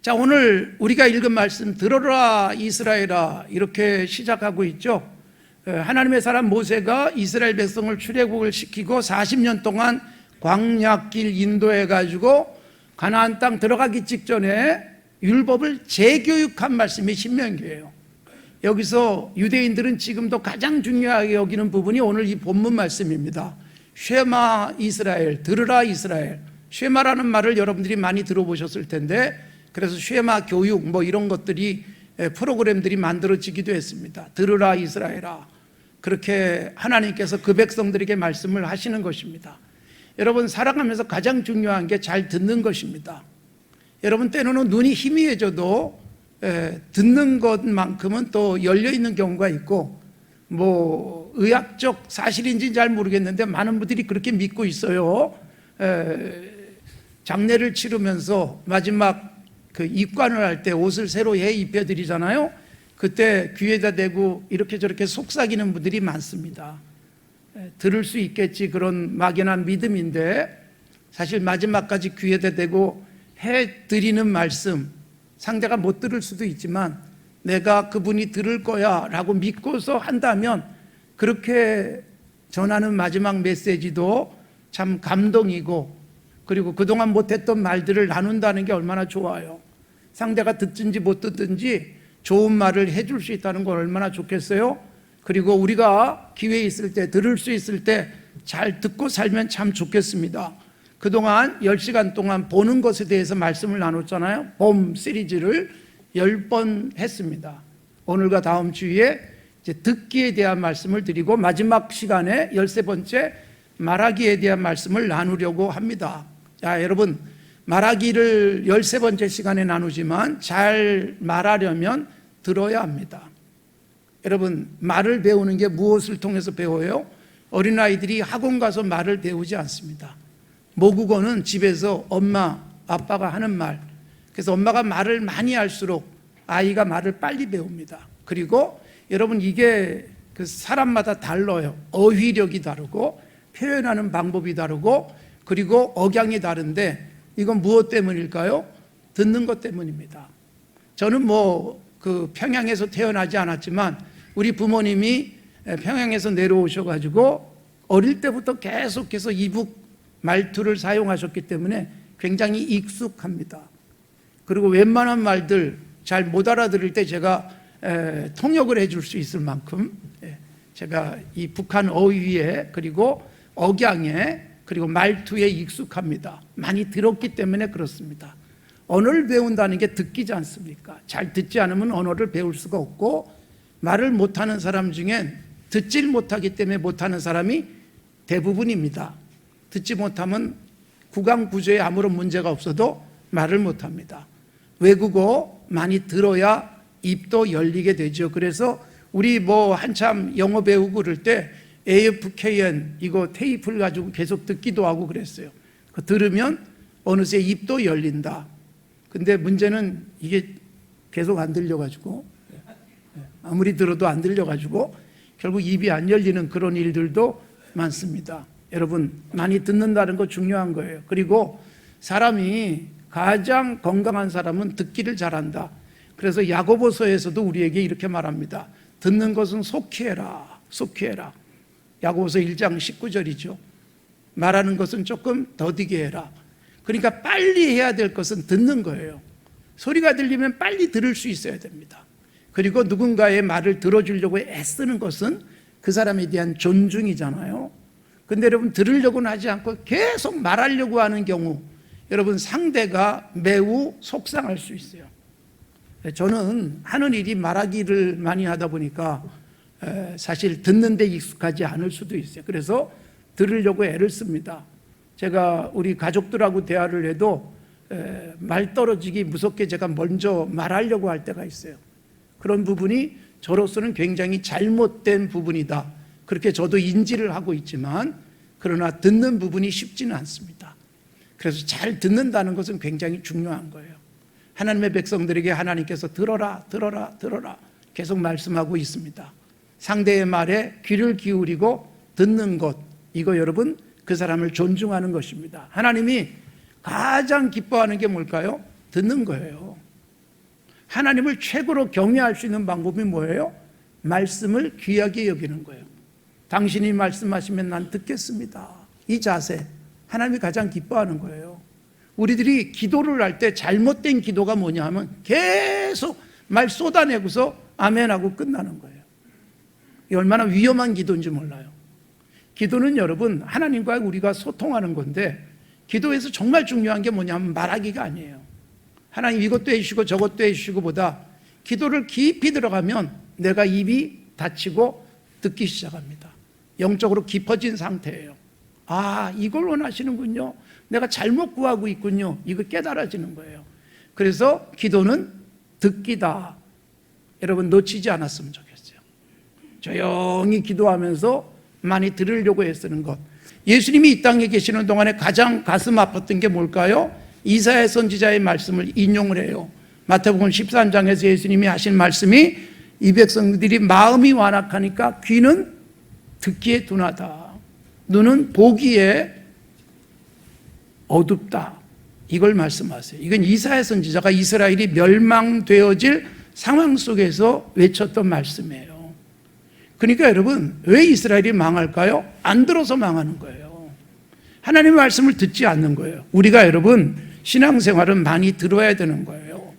자, 오늘 우리가 읽은 말씀 들어라 이스라엘아 이렇게 시작하고 있죠. 하나님의 사람 모세가 이스라엘 백성을 출애굽을 시키고 40년 동안 광야길 인도해 가지고 가나안 땅 들어가기 직전에 율법을 재교육한 말씀이 신명기예요. 여기서 유대인들은 지금도 가장 중요하게 여기는 부분이 오늘 이 본문 말씀입니다. 쉐마 이스라엘, 들으라 이스라엘. 쉐마라는 말을 여러분들이 많이 들어보셨을 텐데, 그래서 쉐마 교육 뭐 이런 것들이 프로그램들이 만들어지기도 했습니다. 들으라 이스라엘아. 그렇게 하나님께서 그 백성들에게 말씀을 하시는 것입니다. 여러분, 살아가면서 가장 중요한 게 잘 듣는 것입니다. 여러분, 때로는 눈이 희미해져도 듣는 것만큼은 또 열려있는 경우가 있고, 뭐 의학적 사실인지는 잘 모르겠는데 많은 분들이 그렇게 믿고 있어요. 장례를 치르면서 마지막 그 입관을 할 때 옷을 새로 입혀드리잖아요. 그때 귀에다 대고 이렇게 저렇게 속삭이는 분들이 많습니다. 들을 수 있겠지, 그런 막연한 믿음인데, 사실 마지막까지 귀에다 대고 해드리는 말씀, 상대가 못 들을 수도 있지만 내가 그분이 들을 거야 라고 믿고서 한다면, 그렇게 전하는 마지막 메시지도 참 감동이고, 그리고 그동안 못했던 말들을 나눈다는 게 얼마나 좋아요. 상대가 듣든지 못 듣든지 좋은 말을 해줄 수 있다는 건 얼마나 좋겠어요. 그리고 우리가 기회 있을 때, 들을 수 있을 때 잘 듣고 살면 참 좋겠습니다. 그동안 10시간 동안 보는 것에 대해서 말씀을 나눴잖아요. 봄 시리즈를 10번 했습니다. 오늘과 다음 주에 이제 듣기에 대한 말씀을 드리고, 마지막 시간에 13번째 말하기에 대한 말씀을 나누려고 합니다. 자, 여러분, 말하기를 13번째 시간에 나누지만 잘 말하려면 들어야 합니다. 여러분, 말을 배우는 게 무엇을 통해서 배워요? 어린아이들이 학원 가서 말을 배우지 않습니다. 모국어는 집에서 엄마, 아빠가 하는 말, 그래서 엄마가 말을 많이 할수록 아이가 말을 빨리 배웁니다. 그리고 여러분, 이게 그 사람마다 달라요. 어휘력이 다르고 표현하는 방법이 다르고, 그리고 억양이 다른데, 이건 무엇 때문일까요? 듣는 것 때문입니다. 저는 그 평양에서 태어나지 않았지만 우리 부모님이 평양에서 내려오셔가지고 어릴 때부터 계속해서 이북 말투를 사용하셨기 때문에 굉장히 익숙합니다. 그리고 웬만한 말들 잘 못 알아들을 때 제가 통역을 해줄 수 있을 만큼 제가 이 북한 어휘에, 그리고 억양에, 그리고 말투에 익숙합니다. 많이 들었기 때문에 그렇습니다. 언어를 배운다는 게 듣기지 않습니까? 잘 듣지 않으면 언어를 배울 수가 없고, 말을 못하는 사람 중엔 듣질 못하기 때문에 못하는 사람이 대부분입니다. 듣지 못하면 구강 구조에 아무런 문제가 없어도 말을 못합니다. 외국어 많이 들어야 입도 열리게 되죠. 그래서 우리 한참 영어 배우고 그럴 때 AFKN 이거 테이프를 가지고 계속 듣기도 하고 그랬어요. 들으면 어느새 입도 열린다. 근데 문제는 이게 계속 안 들려가지고, 아무리 들어도 안 들려가지고 결국 입이 안 열리는 그런 일들도 많습니다. 여러분, 많이 듣는다는 거 중요한 거예요. 그리고 사람이 가장 건강한 사람은 듣기를 잘한다. 그래서 야고보서에서도 우리에게 이렇게 말합니다. 듣는 것은 속히 해라, 속히 해라. 야고보서 1장 19절이죠. 말하는 것은 조금 더디게 해라. 그러니까 빨리 해야 될 것은 듣는 거예요. 소리가 들리면 빨리 들을 수 있어야 됩니다. 그리고 누군가의 말을 들어주려고 애쓰는 것은 그 사람에 대한 존중이잖아요. 근데 여러분, 들으려고는 하지 않고 계속 말하려고 하는 경우, 여러분, 상대가 매우 속상할 수 있어요. 저는 하는 일이 말하기를 많이 하다 보니까 사실 듣는 데 익숙하지 않을 수도 있어요. 그래서 들으려고 애를 씁니다. 제가 우리 가족들하고 대화를 해도 말 떨어지기 무섭게 제가 먼저 말하려고 할 때가 있어요. 그런 부분이 저로서는 굉장히 잘못된 부분이다. 그렇게 저도 인지를 하고 있지만, 그러나 듣는 부분이 쉽지는 않습니다. 그래서 잘 듣는다는 것은 굉장히 중요한 거예요. 하나님의 백성들에게 하나님께서 들어라, 들어라, 들어라 계속 말씀하고 있습니다. 상대의 말에 귀를 기울이고 듣는 것, 이거 여러분, 그 사람을 존중하는 것입니다. 하나님이 가장 기뻐하는 게 뭘까요? 듣는 거예요. 하나님을 최고로 경외할 수 있는 방법이 뭐예요? 말씀을 귀하게 여기는 거예요. 당신이 말씀하시면 난 듣겠습니다. 이 자세, 하나님이 가장 기뻐하는 거예요. 우리들이 기도를 할 때 잘못된 기도가 뭐냐 하면 계속 말 쏟아내고서 아멘하고 끝나는 거예요. 이 얼마나 위험한 기도인지 몰라요. 기도는 여러분 하나님과 우리가 소통하는 건데, 기도에서 정말 중요한 게 뭐냐면 말하기가 아니에요. 하나님 이것도 해주시고 저것도 해주시고 보다, 기도를 깊이 들어가면 내가 입이 닫히고 듣기 시작합니다. 영적으로 깊어진 상태예요. 아, 이걸 원하시는군요. 내가 잘못 구하고 있군요. 이거 깨달아지는 거예요. 그래서 기도는 듣기다. 여러분 놓치지 않았으면 좋겠어요. 조용히 기도하면서 많이 들으려고 애쓰는 것. 예수님이 이 땅에 계시는 동안에 가장 가슴 아팠던 게 뭘까요? 이사야 선지자의 말씀을 인용을 해요. 마태복음 13장에서 예수님이 하신 말씀이, 이 백성들이 마음이 완악하니까 귀는 듣기에 둔하다, 눈은 보기에 어둡다, 이걸 말씀하세요. 이건 이사야 선지자가 이스라엘이 멸망되어질 상황 속에서 외쳤던 말씀이에요. 그러니까 여러분, 왜 이스라엘이 망할까요? 안 들어서 망하는 거예요. 하나님의 말씀을 듣지 않는 거예요. 우리가 여러분 신앙생활은 많이 들어야 되는 거예요.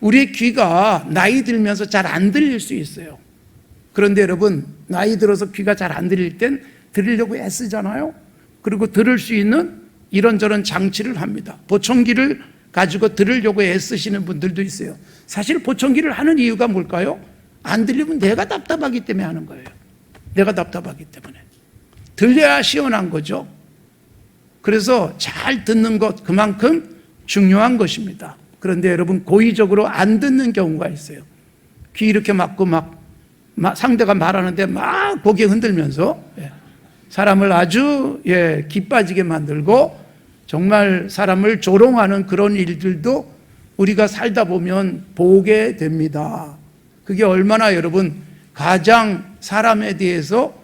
우리의 귀가 나이 들면서 잘 안 들릴 수 있어요. 그런데 여러분, 나이 들어서 귀가 잘 안 들릴 땐 들으려고 애쓰잖아요. 그리고 들을 수 있는 이런저런 장치를 합니다. 보청기를 가지고 들으려고 애쓰시는 분들도 있어요. 사실 보청기를 하는 이유가 뭘까요? 안 들리면 내가 답답하기 때문에 하는 거예요. 내가 답답하기 때문에. 들려야 시원한 거죠. 그래서 잘 듣는 것, 그만큼 중요한 것입니다. 그런데 여러분, 고의적으로 안 듣는 경우가 있어요. 귀 이렇게 막고 상대가 말하는데 막 고개 흔들면서 사람을 아주 기빠지게 만들고 정말 사람을 조롱하는 그런 일들도 우리가 살다 보면 보게 됩니다. 그게 얼마나 여러분 가장 사람에 대해서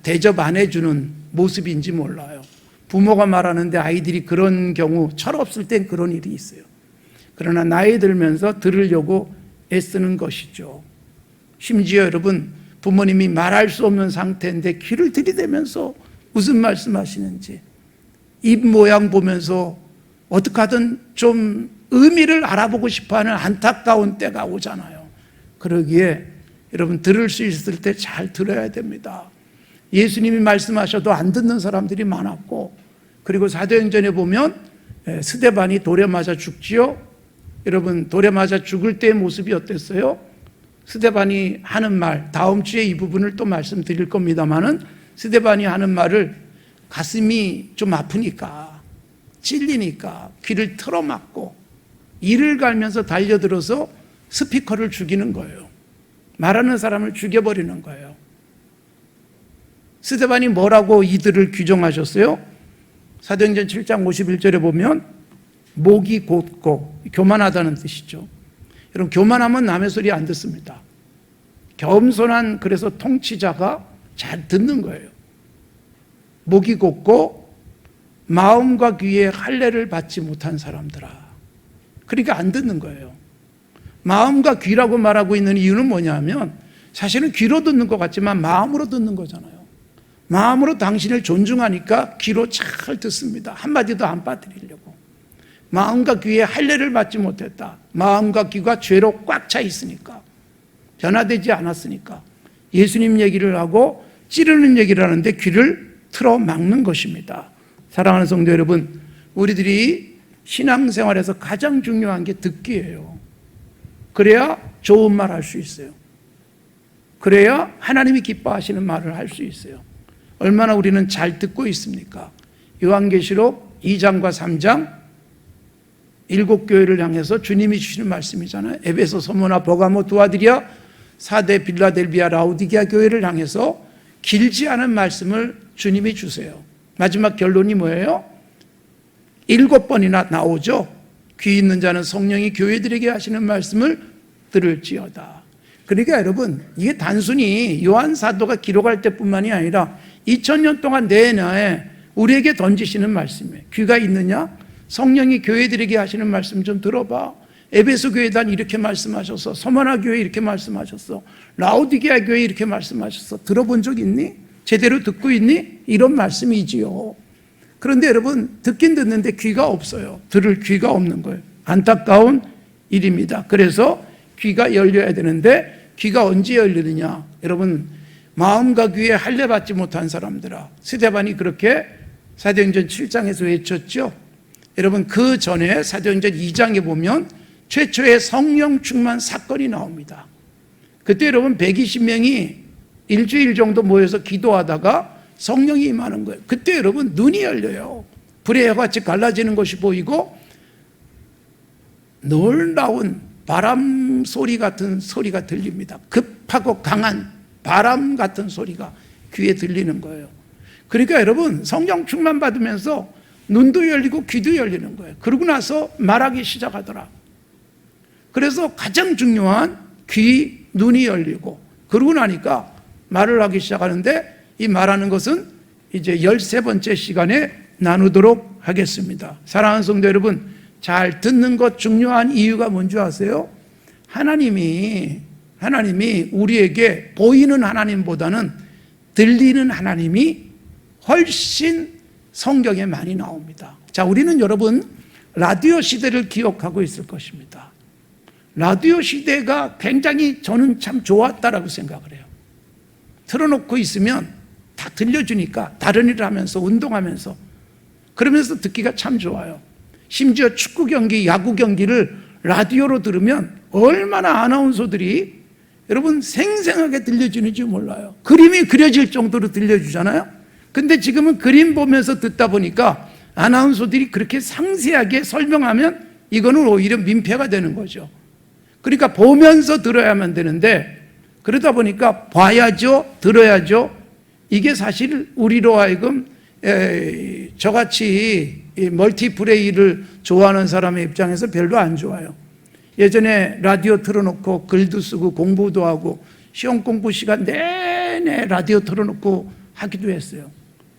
대접 안 해주는 모습인지 몰라요. 부모가 말하는데 아이들이 그런 경우, 철없을 땐 그런 일이 있어요. 그러나 나이 들면서 들으려고 애쓰는 것이죠. 심지어 여러분, 부모님이 말할 수 없는 상태인데 귀를 들이대면서 무슨 말씀하시는지, 입 모양 보면서 어떻게 하든 좀 의미를 알아보고 싶어하는 안타까운 때가 오잖아요. 그러기에 여러분, 들을 수 있을 때 잘 들어야 됩니다. 예수님이 말씀하셔도 안 듣는 사람들이 많았고, 그리고 사도행전에 보면 스데반이 돌에 맞아 죽지요. 여러분, 돌에 맞아 죽을 때의 모습이 어땠어요? 스데반이 하는 말, 다음 주에 이 부분을 또 말씀드릴 겁니다마는, 스데반이 하는 말을 가슴이 좀 아프니까, 찔리니까 귀를 틀어막고 이를 갈면서 달려들어서 스피커를 죽이는 거예요. 말하는 사람을 죽여버리는 거예요. 스데반이 뭐라고 이들을 규정하셨어요? 사도행전 7장 51절에 보면 목이 곧고, 교만하다는 뜻이죠. 여러분, 교만하면 남의 소리 안 듣습니다. 겸손한, 그래서 통치자가 잘 듣는 거예요. 목이 곧고 마음과 귀에 할례를 받지 못한 사람들아. 그러니까 안 듣는 거예요. 마음과 귀라고 말하고 있는 이유는 뭐냐면, 사실은 귀로 듣는 것 같지만 마음으로 듣는 거잖아요. 마음으로 당신을 존중하니까 귀로 잘 듣습니다. 한마디도 안 빠뜨리려고. 마음과 귀에 할례를 받지 못했다. 마음과 귀가 죄로 꽉 차 있으니까, 변화되지 않았으니까 예수님 얘기를 하고 찌르는 얘기를 하는데 귀를 틀어 막는 것입니다. 사랑하는 성도 여러분, 우리들이 신앙생활에서 가장 중요한 게 듣기예요. 그래야 좋은 말 할 수 있어요. 그래야 하나님이 기뻐하시는 말을 할 수 있어요. 얼마나 우리는 잘 듣고 있습니까? 요한계시록 2장과 3장 7교회를 향해서 주님이 주시는 말씀이잖아요. 에베소, 서모나, 버가모, 두아디리아, 사데, 빌라델비아, 라우디게아 교회를 향해서 길지 않은 말씀을 주님이 주세요. 마지막 결론이 뭐예요? 7번이나 나오죠. 귀 있는 자는 성령이 교회들에게 하시는 말씀을 들을지어다. 그러니까 여러분, 이게 단순히 요한 사도가 기록할 때뿐만이 아니라 2000년 동안 내내 우리에게 던지시는 말씀이에요. 귀가 있느냐? 성령이 교회들에게 하시는 말씀 좀 들어봐. 에베소 교회단 이렇게 말씀하셨어. 서머나 교회 이렇게 말씀하셨어. 라오디게아 교회 이렇게 말씀하셨어. 들어본 적 있니? 제대로 듣고 있니? 이런 말씀이지요. 그런데 여러분, 듣긴 듣는데 귀가 없어요. 들을 귀가 없는 거예요. 안타까운 일입니다. 그래서 귀가 열려야 되는데 귀가 언제 열리느냐? 여러분, 마음과 귀에 할례 받지 못한 사람들아, 스데반이 그렇게 사도행전 7장에서 외쳤죠. 여러분, 그 전에 사도행전 2장에 보면 최초의 성령 충만 사건이 나옵니다. 그때 여러분 120명이 일주일 정도 모여서 기도하다가 성령이 임하는 거예요. 그때 여러분 눈이 열려요. 불의 혀같이 갈라지는 것이 보이고 놀라운 바람 소리 같은 소리가 들립니다. 급하고 강한 바람 같은 소리가 귀에 들리는 거예요. 그러니까 여러분, 성령 충만 받으면서 눈도 열리고 귀도 열리는 거예요. 그러고 나서 말하기 시작하더라. 그래서 가장 중요한 귀, 눈이 열리고, 그러고 나니까 말을 하기 시작하는데, 이 말하는 것은 이제 13번째 시간에 나누도록 하겠습니다. 사랑하는 성도 여러분, 잘 듣는 것 중요한 이유가 뭔지 아세요? 하나님이 우리에게 보이는 하나님보다는 들리는 하나님이 훨씬 성경에 많이 나옵니다. 자, 우리는 여러분 라디오 시대를 기억하고 있을 것입니다. 라디오 시대가 굉장히 저는 참 좋았다라고 생각을 해요. 틀어놓고 있으면 다 들려주니까 다른 일을 하면서 운동하면서 그러면서 듣기가 참 좋아요. 심지어 축구 경기, 야구 경기를 라디오로 들으면 얼마나 아나운서들이 여러분 생생하게 들려주는지 몰라요. 그림이 그려질 정도로 들려주잖아요. 근데 지금은 그림 보면서 듣다 보니까 아나운서들이 그렇게 상세하게 설명하면 이거는 오히려 민폐가 되는 거죠. 그러니까 보면서 들어야만 되는데 그러다 보니까 봐야죠, 들어야죠. 이게 사실 우리로 하여금 저같이 멀티플레이를 좋아하는 사람의 입장에서 별로 안 좋아요. 예전에 라디오 틀어놓고 글도 쓰고 공부도 하고 시험 공부 시간 내내 라디오 틀어놓고 하기도 했어요.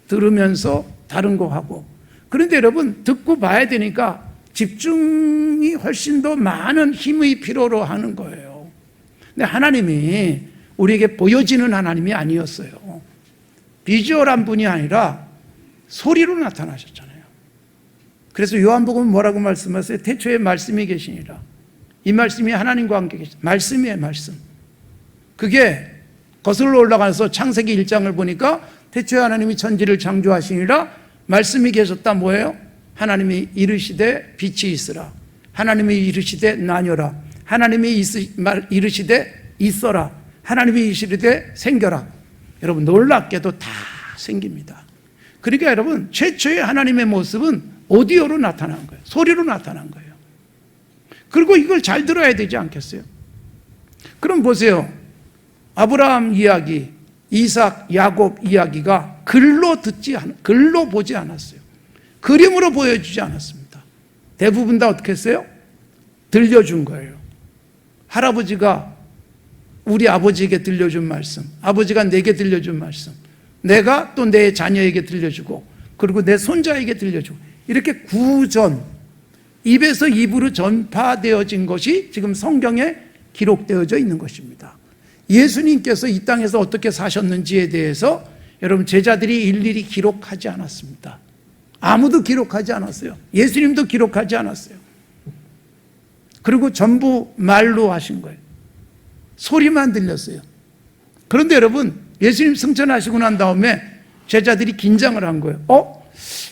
들으면서 다른 거 하고. 그런데 여러분 듣고 봐야 되니까 집중이 훨씬 더 많은 힘의 필요로 하는 거예요. 근데 하나님이 우리에게 보여지는 하나님이 아니었어요. 비주얼한 분이 아니라 소리로 나타나셨잖아요. 그래서 요한복음은 뭐라고 말씀하세요? 태초에 말씀이 계시니라. 이 말씀이 하나님과 함께 계신 말씀이에요. 말씀. 그게 거슬러 올라가서 창세기 1장을 보니까 태초에 하나님이 천지를 창조하시니라 말씀이 계셨다. 뭐예요? 하나님이 이르시되 빛이 있으라. 하나님이 이르시되 나뉘어라. 하나님이 이르시되 있어라. 하나님이 이르시되 생겨라. 여러분 놀랍게도 다 생깁니다. 그러니까 여러분 최초의 하나님의 모습은 오디오로 나타난 거예요. 소리로 나타난 거예요. 그리고 이걸 잘 들어야 되지 않겠어요? 그럼 보세요. 아브라함 이야기, 이삭, 야곱 이야기가 글로 보지 않았어요. 그림으로 보여주지 않았습니다. 대부분 다 어떻게 했어요? 들려준 거예요. 할아버지가 우리 아버지에게 들려준 말씀, 아버지가 내게 들려준 말씀, 내가 또 내 자녀에게 들려주고 그리고 내 손자에게 들려주고 이렇게 구전, 입에서 입으로 전파되어진 것이 지금 성경에 기록되어져 있는 것입니다. 예수님께서 이 땅에서 어떻게 사셨는지에 대해서 여러분 제자들이 일일이 기록하지 않았습니다. 아무도 기록하지 않았어요. 예수님도 기록하지 않았어요. 그리고 전부 말로 하신 거예요. 소리만 들렸어요. 그런데 여러분 예수님 승천하시고 난 다음에 제자들이 긴장을 한 거예요.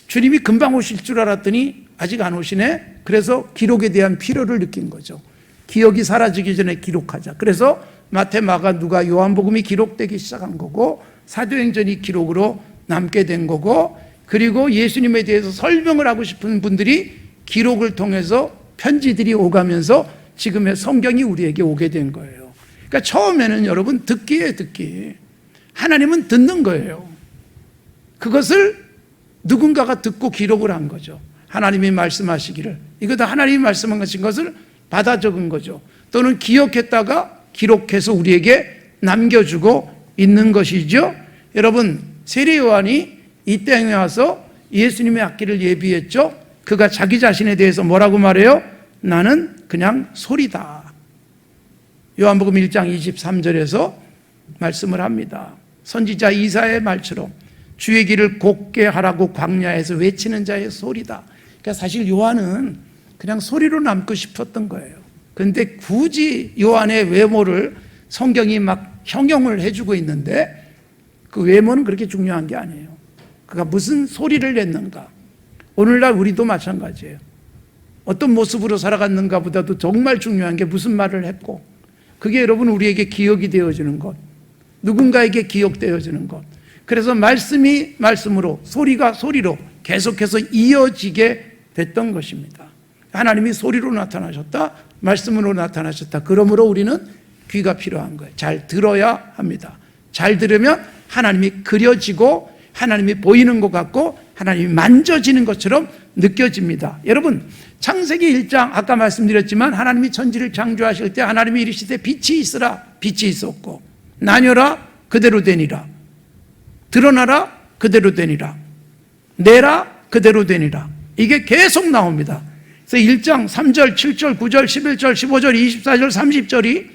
주님이 금방 오실 줄 알았더니 아직 안 오시네. 그래서 기록에 대한 필요를 느낀 거죠. 기억이 사라지기 전에 기록하자. 그래서 마태, 마가, 누가, 요한복음이 기록되기 시작한 거고 사도행전이 기록으로 남게 된 거고 그리고 예수님에 대해서 설명을 하고 싶은 분들이 기록을 통해서 편지들이 오가면서 지금의 성경이 우리에게 오게 된 거예요. 그러니까 처음에는 여러분 듣기에 듣기. 하나님은 듣는 거예요. 그것을 누군가가 듣고 기록을 한 거죠. 하나님이 말씀하시기를. 이거 다 하나님이 말씀하신 것을 받아 적은 거죠. 또는 기억했다가 기록해서 우리에게 남겨주고 있는 것이죠. 여러분 세례 요한이 이 땅에 와서 예수님의 앞길을 예비했죠. 그가 자기 자신에 대해서 뭐라고 말해요? 나는 그냥 소리다. 요한복음 1장 23절에서 말씀을 합니다. 선지자 이사야의 말처럼 주의 길을 곱게 하라고 광야에서 외치는 자의 소리다. 그러니까 사실 요한은 그냥 소리로 남고 싶었던 거예요. 그런데 굳이 요한의 외모를 성경이 막 형용을 해주고 있는데 그 외모는 그렇게 중요한 게 아니에요. 그가 무슨 소리를 냈는가. 오늘날 우리도 마찬가지예요. 어떤 모습으로 살아갔는가 보다도 정말 중요한 게 무슨 말을 했고, 그게 여러분 우리에게 기억이 되어지는 것, 누군가에게 기억되어지는 것. 그래서 말씀이 말씀으로, 소리가 소리로 계속해서 이어지게 됐던 것입니다. 하나님이 소리로 나타나셨다, 말씀으로 나타나셨다. 그러므로 우리는 귀가 필요한 거예요. 잘 들어야 합니다. 잘 들으면 하나님이 그려지고 하나님이 보이는 것 같고 하나님이 만져지는 것처럼 느껴집니다. 여러분, 창세기 1장 아까 말씀드렸지만 하나님이 천지를 창조하실 때 하나님이 이르시되 빛이 있으라, 빛이 있었고 나뉘어라, 그대로 되니라. 드러나라, 그대로 되니라. 내라, 그대로 되니라. 이게 계속 나옵니다. 그래서 1장 3절, 7절, 9절, 11절, 15절, 24절, 30절이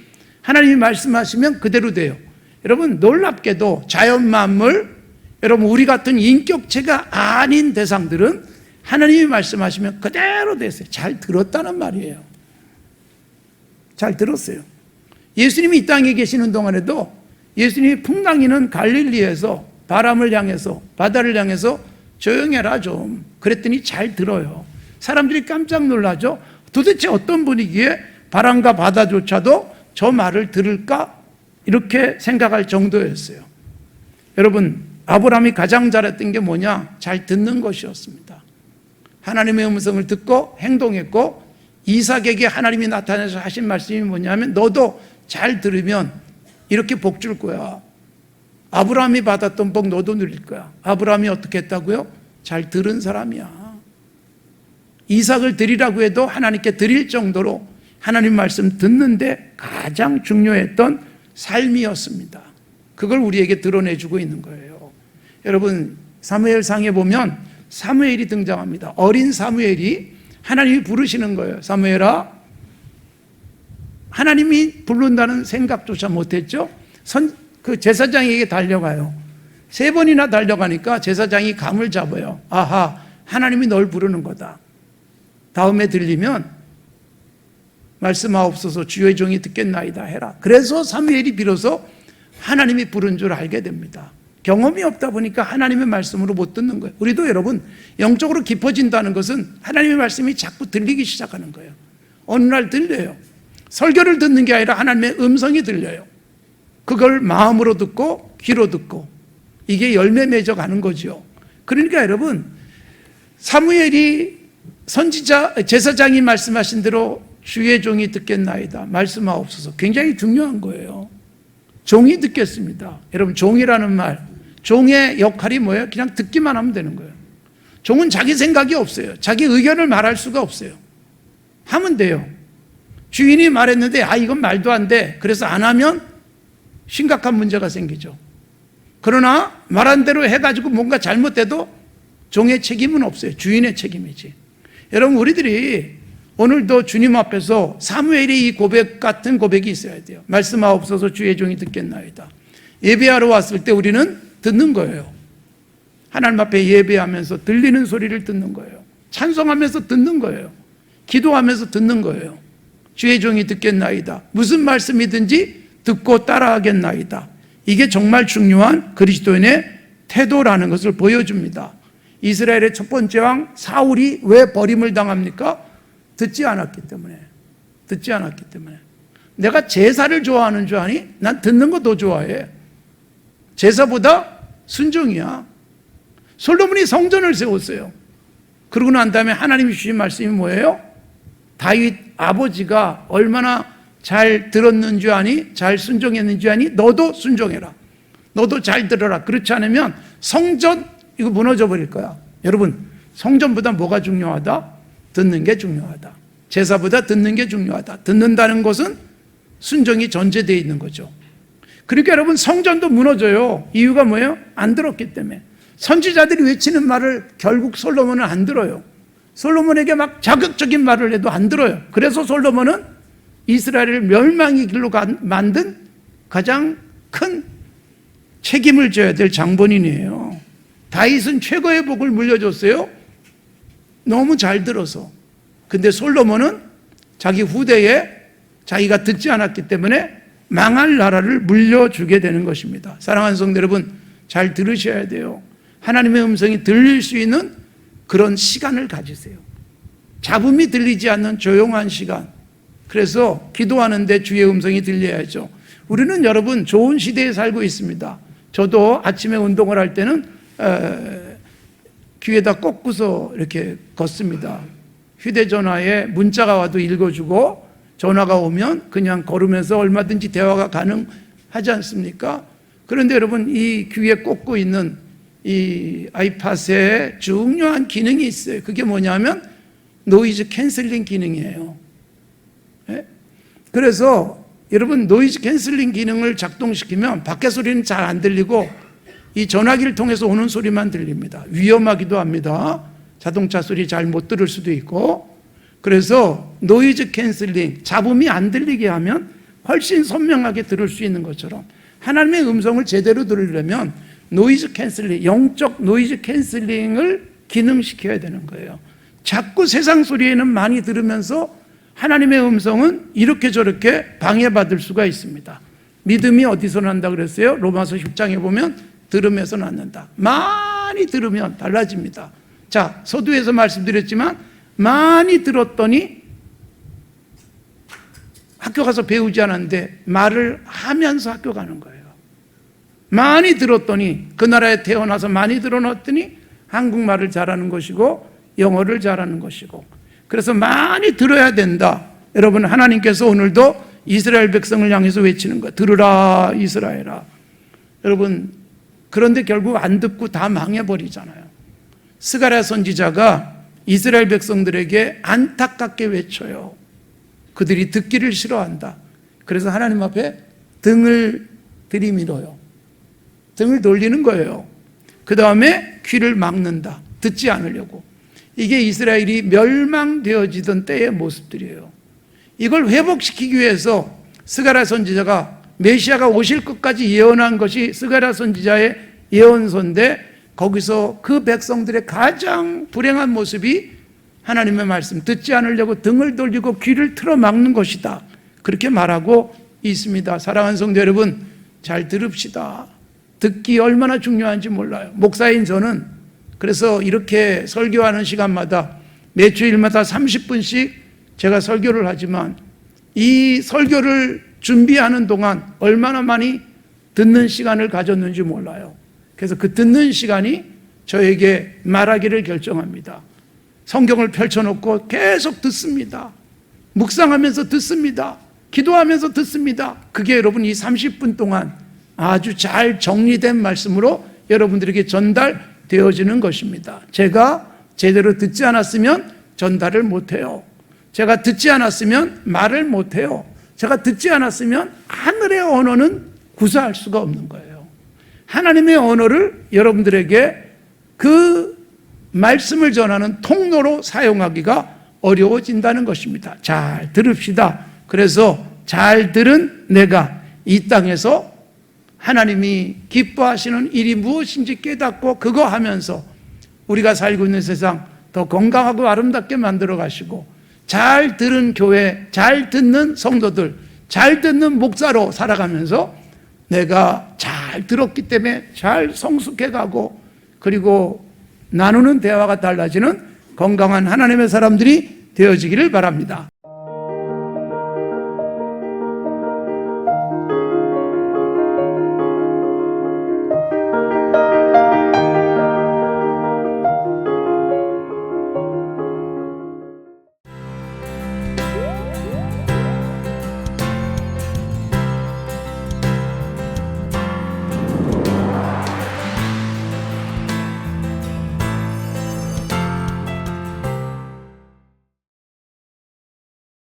하나님이 말씀하시면 그대로 돼요. 여러분, 놀랍게도 자연 만물, 여러분 우리 같은 인격체가 아닌 대상들은 하나님이 말씀하시면 그대로 됐어요. 잘 들었다는 말이에요. 잘 들었어요. 예수님이 이 땅에 계시는 동안에도 예수님이 풍랑이는 갈릴리에서 바람을 향해서, 바다를 향해서 조용해라 좀 그랬더니 잘 들어요. 사람들이 깜짝 놀라죠. 도대체 어떤 분위기에 바람과 바다조차도 저 말을 들을까? 이렇게 생각할 정도였어요. 여러분, 아브라함이 가장 잘했던 게 뭐냐? 잘 듣는 것이었습니다. 하나님의 음성을 듣고 행동했고, 이삭에게 하나님이 나타나서 하신 말씀이 뭐냐면 너도 잘 들으면 이렇게 복 줄 거야. 아브라함이 받았던 복 너도 누릴 거야. 아브라함이 어떻게 했다고요? 잘 들은 사람이야. 이삭을 드리라고 해도 하나님께 드릴 정도로 하나님 말씀 듣는데 가장 중요했던 삶이었습니다. 그걸 우리에게 드러내주고 있는 거예요. 여러분, 사무엘상에 보면 사무엘이 등장합니다. 어린 사무엘이 하나님이 부르시는 거예요. 사무엘아. 하나님이 부른다는 생각조차 못했죠. 그 제사장에게 달려가요. 3번이나 달려가니까 제사장이 감을 잡아요. 아하, 하나님이 널 부르는 거다. 다음에 들리면 말씀하옵소서, 주의 종이 듣겠나이다 해라. 그래서 사무엘이 비로소 하나님이 부른 줄 알게 됩니다. 경험이 없다 보니까 하나님의 말씀으로 못 듣는 거예요. 우리도 여러분, 영적으로 깊어진다는 것은 하나님의 말씀이 자꾸 들리기 시작하는 거예요. 어느 날 들려요. 설교를 듣는 게 아니라 하나님의 음성이 들려요. 그걸 마음으로 듣고 귀로 듣고 이게 열매 맺어 가는 거죠. 그러니까 여러분, 사무엘이 선지자, 제사장이 말씀하신 대로 주의 종이 듣겠나이다. 말씀하옵소서. 굉장히 중요한 거예요. 종이 듣겠습니다. 여러분, 종이라는 말, 종의 역할이 뭐예요? 그냥 듣기만 하면 되는 거예요. 종은 자기 생각이 없어요. 자기 의견을 말할 수가 없어요. 하면 돼요. 주인이 말했는데 이건 말도 안 돼. 그래서 안 하면 심각한 문제가 생기죠. 그러나 말한 대로 해가지고 뭔가 잘못돼도 종의 책임은 없어요. 주인의 책임이지. 여러분, 우리들이 오늘도 주님 앞에서 사무엘의 이 고백 같은 고백이 있어야 돼요. 말씀하옵소서, 주의 종이 듣겠나이다. 예배하러 왔을 때 우리는 듣는 거예요. 하나님 앞에 예배하면서 들리는 소리를 듣는 거예요. 찬송하면서 듣는 거예요. 기도하면서 듣는 거예요. 주의 종이 듣겠나이다. 무슨 말씀이든지 듣고 따라하겠나이다. 이게 정말 중요한 그리스도인의 태도라는 것을 보여줍니다. 이스라엘의 첫 번째 왕 사울이 왜 버림을 당합니까? 듣지 않았기 때문에. 듣지 않았기 때문에. 내가 제사를 좋아하는 줄 아니? 난 듣는 거 더 좋아해. 제사보다 순종이야. 솔로몬이 성전을 세웠어요. 그러고 난 다음에 하나님이 주신 말씀이 뭐예요? 다윗 아버지가 얼마나 잘 들었는 줄 아니? 잘 순종했는 줄 아니? 너도 순종해라. 너도 잘 들어라. 그렇지 않으면 성전 이거 무너져 버릴 거야. 여러분, 성전보다 뭐가 중요하다? 듣는 게 중요하다. 제사보다 듣는 게 중요하다. 듣는다는 것은 순종이 전제되어 있는 거죠. 그러니까 여러분, 성전도 무너져요. 이유가 뭐예요? 안 들었기 때문에. 선지자들이 외치는 말을 결국 솔로몬은 안 들어요. 솔로몬에게 막 자극적인 말을 해도 안 들어요. 그래서 솔로몬은 이스라엘을 멸망의 길로 만든 가장 큰 책임을 져야 될 장본인이에요. 다윗은 최고의 복을 물려줬어요. 너무 잘 들어서. 근데 솔로몬은 자기 후대에 자기가 듣지 않았기 때문에 망할 나라를 물려주게 되는 것입니다. 사랑하는 성도 여러분, 잘 들으셔야 돼요. 하나님의 음성이 들릴 수 있는 그런 시간을 가지세요. 잡음이 들리지 않는 조용한 시간. 그래서 기도하는데 주의 음성이 들려야죠. 우리는 여러분 좋은 시대에 살고 있습니다. 저도 아침에 운동을 할 때는 귀에다 꽂고서 이렇게 걷습니다. 휴대전화에 문자가 와도 읽어주고 전화가 오면 그냥 걸으면서 얼마든지 대화가 가능하지 않습니까? 그런데 여러분, 이 귀에 꽂고 있는 이 아이팟에 중요한 기능이 있어요. 그게 뭐냐면 노이즈 캔슬링 기능이에요. 네? 그래서 여러분, 노이즈 캔슬링 기능을 작동시키면 밖에 소리는 잘 안 들리고 이 전화기를 통해서 오는 소리만 들립니다. 위험하기도 합니다. 자동차 소리 잘 못 들을 수도 있고. 그래서 노이즈 캔슬링, 잡음이 안 들리게 하면 훨씬 선명하게 들을 수 있는 것처럼 하나님의 음성을 제대로 들으려면 노이즈 캔슬링, 영적 노이즈 캔슬링을 기능시켜야 되는 거예요. 자꾸 세상 소리에는 많이 들으면서 하나님의 음성은 이렇게 저렇게 방해받을 수가 있습니다. 믿음이 어디서 난다 그랬어요? 로마서 10장에 보면 들음에서 낳는다. 많이 들으면 달라집니다. 자, 서두에서 말씀드렸지만 많이 들었더니 학교 가서 배우지 않았는데 말을 하면서 학교 가는 거예요. 많이 들었더니 그 나라에 태어나서 많이 들어놨더니 한국말을 잘하는 것이고 영어를 잘하는 것이고, 그래서 많이 들어야 된다. 여러분, 하나님께서 오늘도 이스라엘 백성을 향해서 외치는 거예요. 들으라 이스라엘아. 여러분, 그런데 결국 안 듣고 다 망해버리잖아요. 스가랴 선지자가 이스라엘 백성들에게 안타깝게 외쳐요. 그들이 듣기를 싫어한다. 그래서 하나님 앞에 등을 들이밀어요. 등을 돌리는 거예요. 그 다음에 귀를 막는다. 듣지 않으려고. 이게 이스라엘이 멸망되어지던 때의 모습들이에요. 이걸 회복시키기 위해서 스가랴 선지자가 메시아가 오실 것까지 예언한 것이 스가랴 선지자의 예언서인데, 거기서 그 백성들의 가장 불행한 모습이 하나님의 말씀 듣지 않으려고 등을 돌리고 귀를 틀어 막는 것이다. 그렇게 말하고 있습니다. 사랑하는 성도 여러분, 잘 들읍시다. 듣기 얼마나 중요한지 몰라요. 목사인 저는 그래서 이렇게 설교하는 시간마다 매주일마다 30분씩 제가 설교를 하지만 이 설교를 준비하는 동안 얼마나 많이 듣는 시간을 가졌는지 몰라요. 그래서 그 듣는 시간이 저에게 말하기를 결정합니다. 성경을 펼쳐놓고 계속 듣습니다. 묵상하면서 듣습니다. 기도하면서 듣습니다. 그게 여러분 이 30분 동안 아주 잘 정리된 말씀으로 여러분들에게 전달되어지는 것입니다. 제가 제대로 듣지 않았으면 전달을 못해요. 제가 듣지 않았으면 말을 못해요. 제가 듣지 않았으면 하늘의 언어는 구사할 수가 없는 거예요. 하나님의 언어를 여러분들에게 그 말씀을 전하는 통로로 사용하기가 어려워진다는 것입니다. 잘 들읍시다. 그래서 잘 들은 내가 이 땅에서 하나님이 기뻐하시는 일이 무엇인지 깨닫고 그거 하면서 우리가 살고 있는 세상 더 건강하고 아름답게 만들어 가시고, 잘 들은 교회, 잘 듣는 성도들, 잘 듣는 목사로 살아가면서 내가 잘 들었기 때문에 잘 성숙해 가고, 그리고 나누는 대화가 달라지는 건강한 하나님의 사람들이 되어지기를 바랍니다.